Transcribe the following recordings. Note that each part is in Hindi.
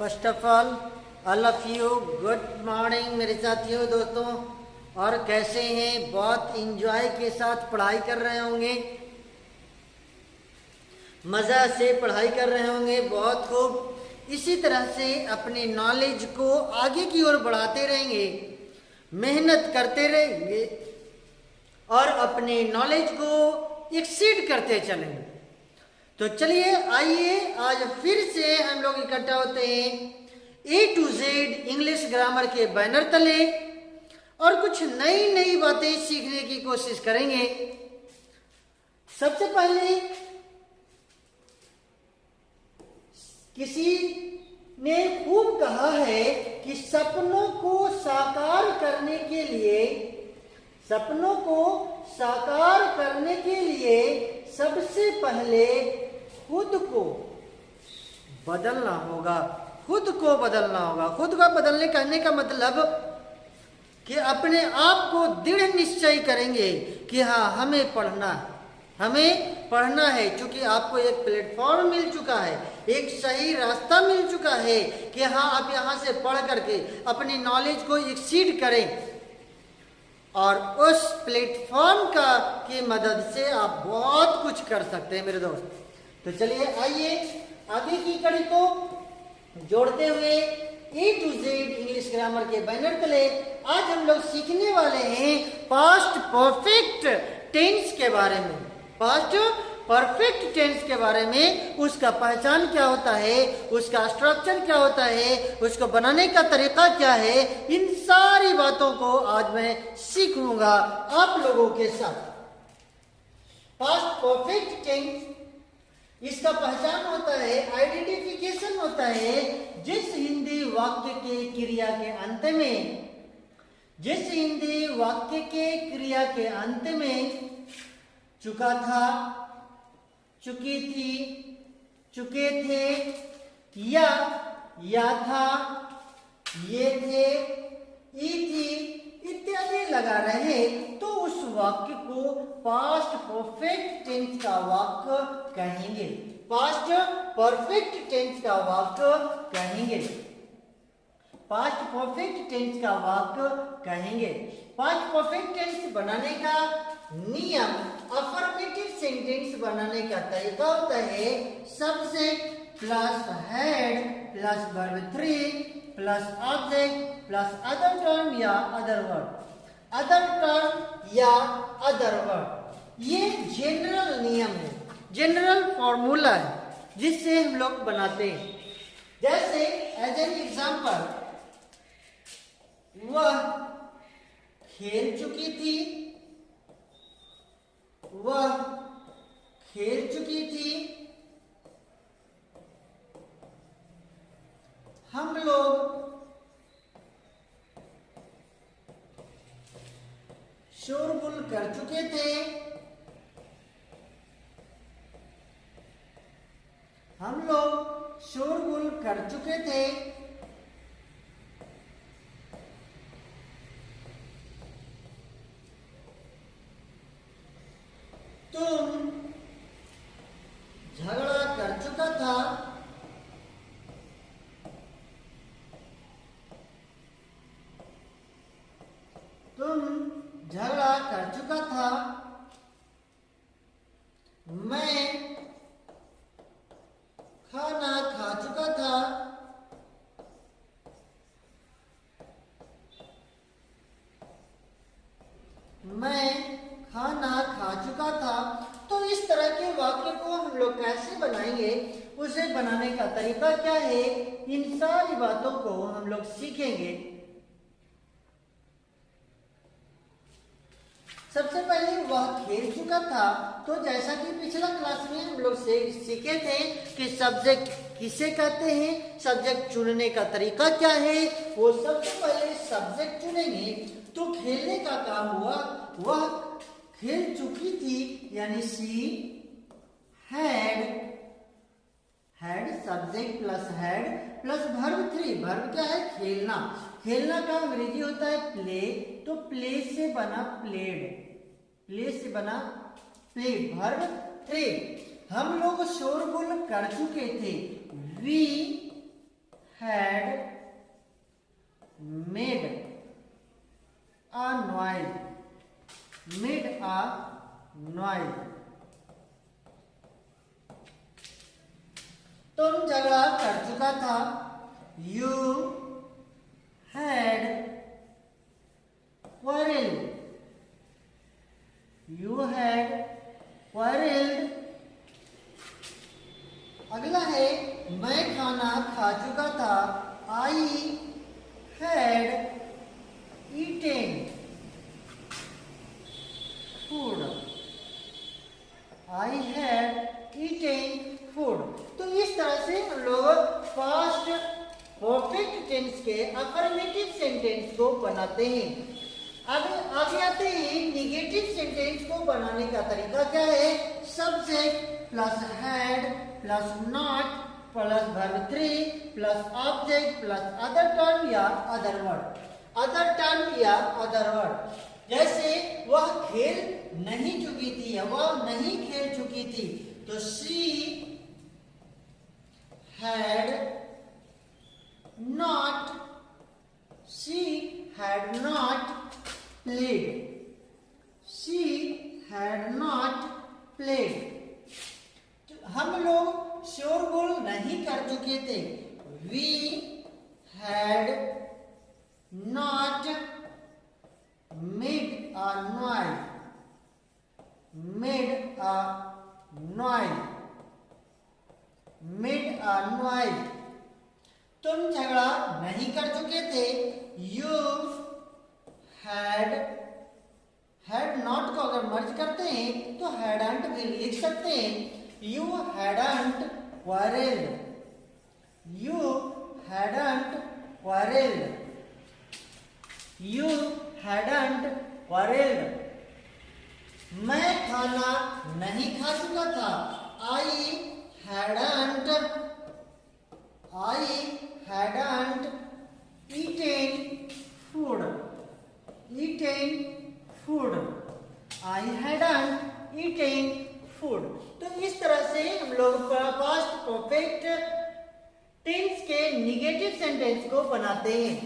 First of all of you good morning मेरे साथियों दोस्तों। और कैसे हैं? बहुत इंजॉय के साथ पढ़ाई कर रहे होंगे, मज़ा से पढ़ाई कर रहे होंगे, बहुत खूब। इसी तरह से अपने नॉलेज को आगे की ओर बढ़ाते रहेंगे, मेहनत करते रहेंगे और अपने नॉलेज को एक्सीड करते चलेंगे। तो चलिए आइए आज फिर से हम लोग इकट्ठा होते हैं A to Z English grammar के बैनर तले और कुछ नई नई बातें सीखने की कोशिश करेंगे। सबसे पहले किसी ने खूब कहा है कि सपनों को साकार करने के लिए सबसे पहले खुद को बदलना होगा। खुद को बदलने कहने का मतलब कि अपने आप को दृढ़ निश्चय करेंगे कि हाँ हमें पढ़ना है। क्योंकि आपको एक प्लेटफॉर्म मिल चुका है, एक सही रास्ता मिल चुका है कि हाँ आप यहाँ से पढ़ करके अपनी नॉलेज को एक्सीड करें और उस प्लेटफॉर्म की मदद से आप बहुत कुछ कर सकते हैं मेरे दोस्त। तो चलिए आइए आगे की कड़ी को जोड़ते हुए A to Z English grammar के बैनर तले आज हम लोग सीखने वाले हैं पास्ट परफेक्ट टेंस के बारे में। पास्ट परफेक्ट टेंस के बारे में, उसका पहचान क्या होता है, उसका स्ट्रक्चर क्या होता है, उसको बनाने का तरीका क्या है, इन सारी बातों को आज मैं सीख लूंगा आप लोगों के साथ। पास्ट परफेक्ट टेंस, इसका पहचान होता है, आइडेंटिफिकेशन होता है जिस हिंदी वाक्य के क्रिया के अंत में चुका था, चुकी थी, चुके थे या था, ये थे, ई थी इत्यादि लगा रहे तो उस वाक्य को पास्ट परफेक्ट टेंस का वाक्य कहेंगे। पास्ट परफेक्ट टेंस का वाक्य कहेंगे। पास्ट परफेक्ट टेंस का वाक्य कहेंगे। पास्ट परफेक्ट टेंस बनाने का नियम, अफर्मेटिव सेंटेंस बनाने का तरीका होता है subject plus head plus verb 3 plus object plus other term या अदर वर्ड। ये जनरल नियम है, जनरल फॉर्मूला है जिससे हम लोग बनाते हैं। जैसे एज एन एग्जांपल, वह खेल चुकी थी, हम लोग शोरगुल कर चुके थे, तुम झगड़ा कर चुका था, मैं खाना खा चुका था, तो इस तरह के वाक्य को हम लोग कैसे बनाएंगे, उसे बनाने का तरीका क्या है, इन सारी बातों को हम लोग सीखेंगे। सबसे पहले वह खेल चुका था, तो जैसा कि पिछला क्लास में हम लोग सीखे थे कि सब्जेक्ट किसे कहते हैं, सब्जेक्ट चुनने का तरीका क्या है, वो सबसे पहले सब्जेक्ट चुनेंगे। तो खेलने का काम हुआ, वह खेल चुकी थी यानी she had subject plus had plus verb 3। Verb क्या है? खेलना। खेलना का अंग्रेजी होता है प्ले, तो प्ले से बना प्लेड, वर्ब 3। हम लोग शोरगुल कर चुके थे, we had made a noise, made a noise. तुम झगड़ा कर चुका था. You had quarreled. You had quarreled. अगला है मैं खाना खा चुका था. I had eaten food. I had eaten food. तो इस तरह से हम लोग पास्ट परफेक्ट टेंस के अफर्मेटिव सेंटेंस को बनाते हैं. अब आगे आते हैं निगेटिव सेंटेंस को बनाने का तरीका क्या है. Subject plus had plus not plus verb 3 plus object plus other term या अदर वर्ड. अदर टर्म या अदर वर्ड जैसे वह खेल नहीं चुकी थी या वह नहीं खेल चुकी थी तो she had not played. She had not played. हम लोग शोरगुल नहीं कर चुके थे. We had not made a noise. Made a noise. Made a noise. तुम झगड़ा नहीं कर चुके थे. You had not को अगर मर्ज करते हैं तो hadn't भी लिख सकते हैं. You hadn't quarreled. You hadn't quarreled. You hadn't quarreled. मैं खाना नहीं खा चुका था. I hadn't eaten food. Eaten food. I hadn't eaten food. तो इस तरह से हम लोग पास्ट परफेक्ट टेंस के निगेटिव सेंटेंस को बनाते हैं.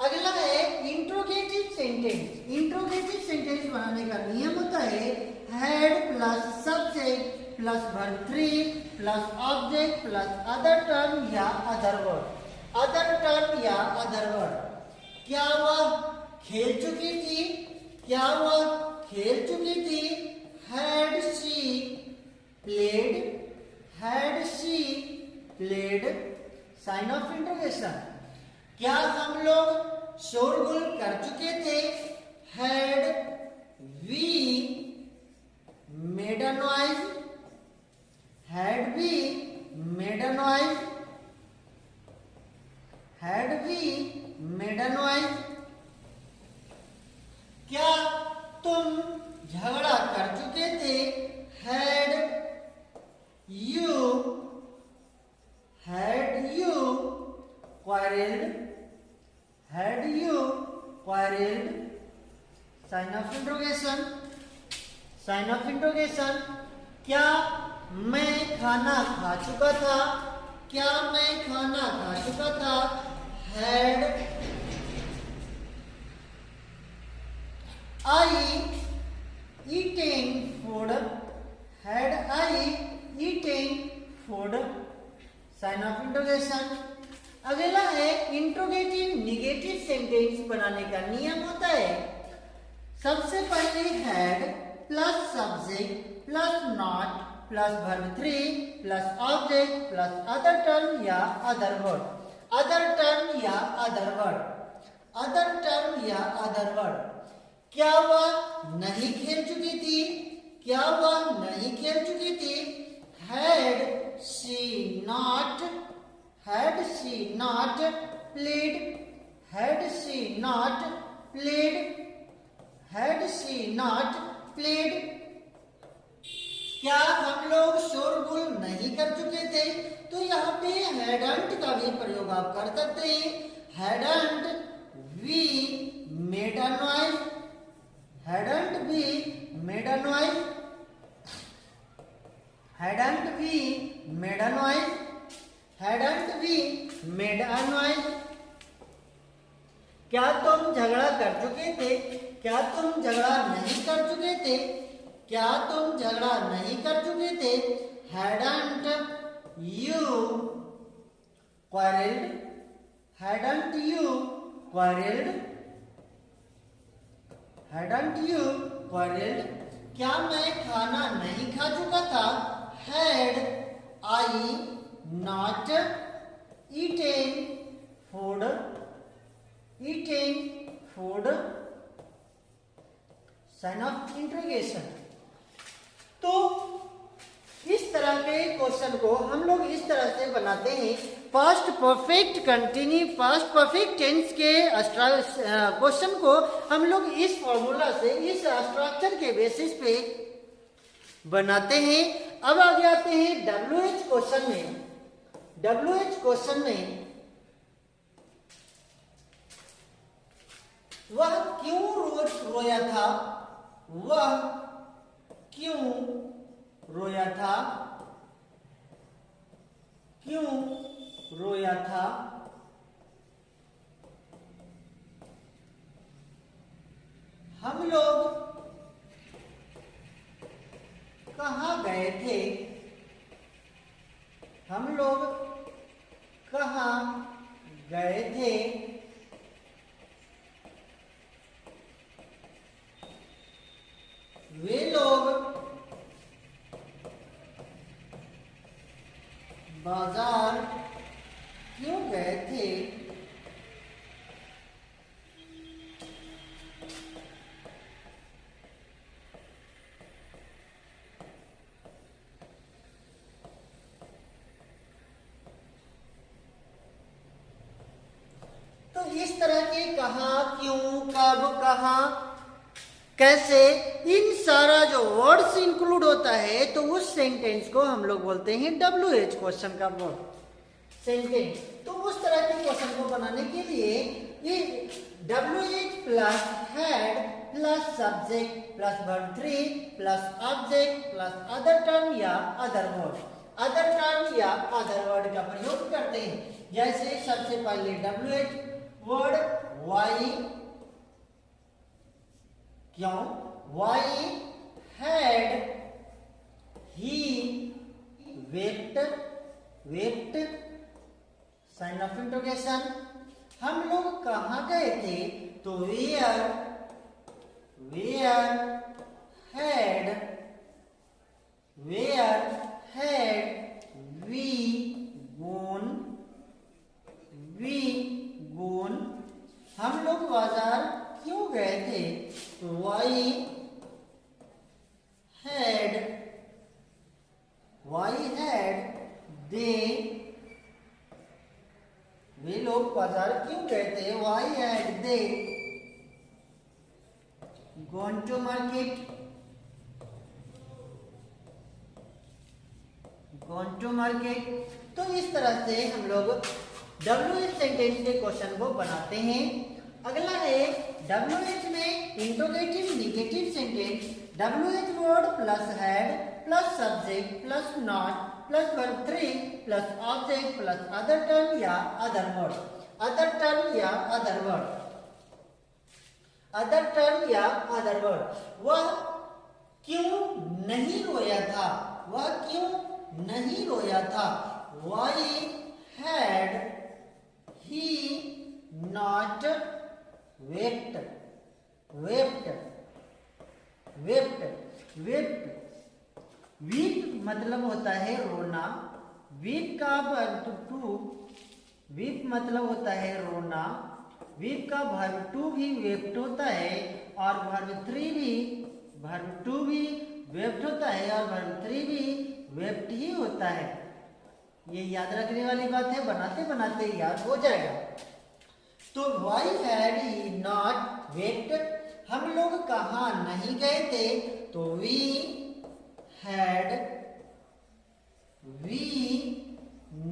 अगला है इंट्रोगेटिव सेंटेंस. इंट्रोगेटिव सेंटेंस बनाने का नियम होता है had plus subject plus verb 3 plus object plus other term या अदर वर्ड. अदर टर्म या अदर वर्ड. क्या वह खेल चुकी थी. क्या वह खेल चुकी थी. Had she played. Had she played. Sign of interrogation. क्या हम लोग शोरगुल कर चुके थे. Had we made a noise. Had we made a noise? Had we made a noise? क्या तुम झगड़ा कर चुके थे. Had you quarreled? Had you quarreled? Sign of interrogation. Sign of interrogation. क्या मैं खाना खा चुका था. क्या मैं खाना खा चुका था. Had I eaten food. Had I eaten food. Sign of interrogation. अगला है इंट्रोगेटिव निगेटिव सेंटेंस बनाने का नियम होता है. सबसे पहले had plus subject plus not plus verb 3 plus object plus other term या अदर वर्ड. अदर टर्म या अदर वर्ड. अदर टर्म या अदर वर्ड. क्या वह नहीं खेल चुकी थी. क्या वह नहीं खेल चुकी थी. Had she not played. Had she not played. Had she not played. क्या हम लोग शोरगुल नहीं कर चुके थे. तो यहाँ पे hadn't का भी प्रयोग आप कर सकते हैं. Hadn't we made a noise. Hadn't we made a noise. Hadn't we made a noise. Hadn't we made a noise. क्या तुम झगड़ा कर चुके थे? क्या तुम झगड़ा नहीं कर चुके थे? क्या तुम झगड़ा नहीं कर चुके थे? Hadn't you quarreled? Hadn't you quarreled? Hadn't you quarreled? क्या मैं खाना नहीं खा चुका था? Had I not eaten food? Eaten food? Sign of interrogation। तो इस तरह के क्वेश्चन को हम लोग इस तरह से बनाते हैं। Past perfect continue, past perfect tense के क्वेश्चन को हम लोग इस फॉर्मूला से, इस स्ट्रक्चर के बेसिस पे बनाते हैं। अब आगे आते हैं WH क्वेश्चन में। WH क्वेश्चन में वह क्यों रोज रोया था? वह क्यों रोया था? क्यों रोया था? हम लोग कहाँ गए थे? हम लोग कहाँ गए थे? वे लोग बाजार क्यों गए थे? तो इस तरह के कहाँ, क्यों, कब, कहाँ, कैसे, इन सारा जो वर्ड्स इंक्लूड होता है तो उस सेंटेंस को हम लोग बोलते हैं WH क्वेश्चन का वर्ड सेंटेंस। तो उस तरह के क्वेश्चन को बनाने के लिए ये WH plus had plus subject plus verb 3 plus object plus other term या अदर वर्ड, अदर टर्म या अदर वर्ड का प्रयोग करते हैं। जैसे सबसे पहले WH वर्ड वाई, क्यों? Why had he wept? Wept, sign of interrogation। हम लोग कहाँ गए थे? तो where had we gone? हम लोग बाजार क्यों गए थे? तो why had they, वे लोग बाजार क्यों गए थे? why had they gone to market? तो इस तरह से हम लोग WH सेंटेंस के क्वेश्चन को बनाते हैं। अगला है WH में interrogative negative sentence. WH word plus had plus subject plus not plus verb 3 plus object plus other term या अदर वर्ड, अदर टर्म या अदर वर्ड, अदर टर्म या अदर वर्ड। वह क्यों नहीं रोया था? वह क्यों नहीं रोया था? Why had he not wept? Weep मतलब होता है रोना। वीप का वर्ब टू, वीप मतलब होता है रोना। वीप का वर्ब टू भी वेप्ट होता है और वर्ब 3 भी, वर्ब 2 भी वेप्ट होता है और वर्ब 3 भी वेप्ट ही होता है। ये याद रखने वाली बात है, बनाते बनाते याद हो जाएगा। तो why had he not wept? हम लोग कहाँ नहीं गए थे? तो we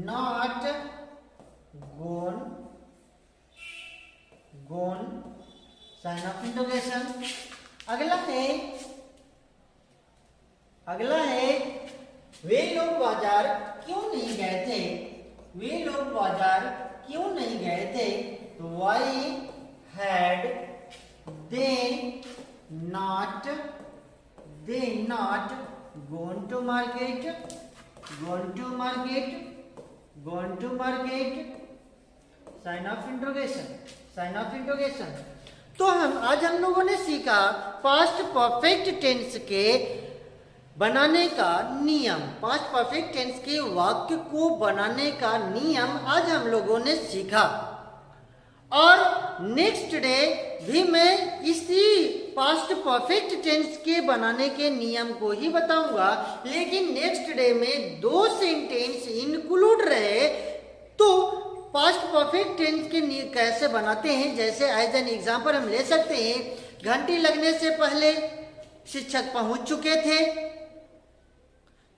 not gone, sign of interrogation। अगला है वे लोग बाजार क्यों नहीं गए थे? वे लोग बाजार क्यों नहीं गए थे? तो why had they not gone to market, sign of interrogation. तो आज हम लोगों ने सीखा पास्ट परफेक्ट टेंस के बनाने का नियम, पास्ट परफेक्ट टेंस के वाक्य को बनाने का नियम आज हम लोगों ने सीखा। और नेक्स्ट डे भी मैं इसी पास्ट परफेक्ट टेंस के बनाने के नियम को ही बताऊंगा, लेकिन नेक्स्ट डे में 2 सेंटेंस इंक्लूड रहे। तो पास्ट परफेक्ट टेंस के कैसे बनाते हैं, जैसे एज एन एग्जांपल हम ले सकते हैं, घंटी लगने से पहले शिक्षक पहुंच चुके थे,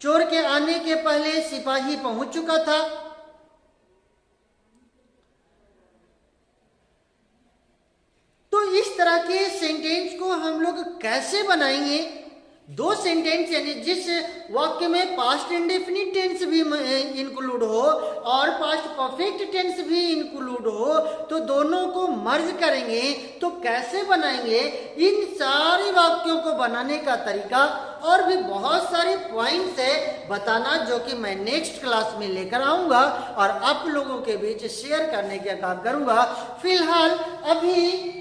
चोर के आने के पहले सिपाही पहुंच चुका था। तो इस तरह के सेंटेंस को हम लोग कैसे बनाएंगे? 2 सेंटेंस यानी जिस वाक्य में पास्ट इंडेफिनिट टेंस भी इंक्लूड हो और पास्ट परफेक्ट टेंस भी इंक्लूड हो, तो दोनों को मर्ज करेंगे तो कैसे बनाएंगे? इन सारे वाक्यों को बनाने का तरीका और भी बहुत सारे पॉइंट्स है बताना, जो कि मैं नेक्स्ट क्लास में लेकर आऊंगा और आप लोगों के बीच शेयर करने का काम करूंगा। फिलहाल अभी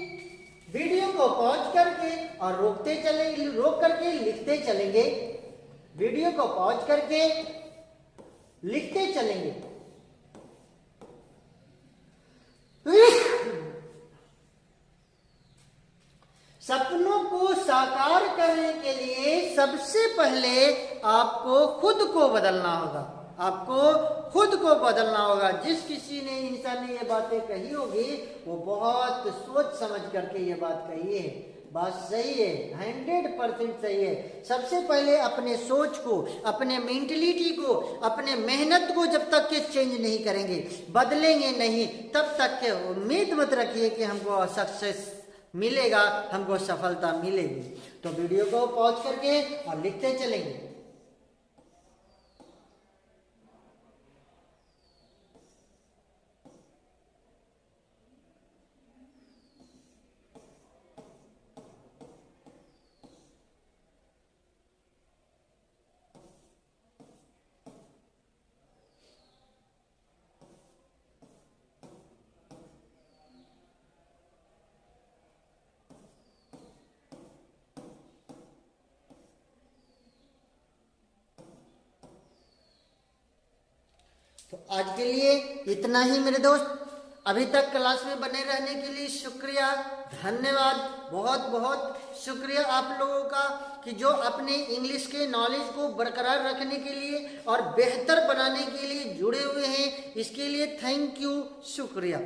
वीडियो को पॉज करके और रोक करके लिखते चलेंगे। वीडियो को पॉज करके लिखते चलेंगे। सपनों को साकार करने के लिए सबसे पहले आपको खुद को बदलना होगा। जिस किसी ने इंसान ने ये बातें कही होगी वो बहुत सोच समझ करके ये बात कही है। बात सही है, 100% सही है। सबसे पहले अपने सोच को, अपने मेंटलिटी को, अपने मेहनत को जब तक के चेंज नहीं करेंगे, बदलेंगे नहीं, तब तक के उम्मीद मत रखिए कि हमको सक्सेस मिलेगा, हमको सफलता मिलेगी। तो वीडियो को पॉज करके और लिखते चलेंगे। तो आज के लिए इतना ही मेरे दोस्त। अभी तक क्लास में बने रहने के लिए शुक्रिया, धन्यवाद, बहुत बहुत शुक्रिया आप लोगों का कि जो अपने इंग्लिश के नॉलेज को बरकरार रखने के लिए और बेहतर बनाने के लिए जुड़े हुए हैं। इसके लिए थैंक यू, शुक्रिया।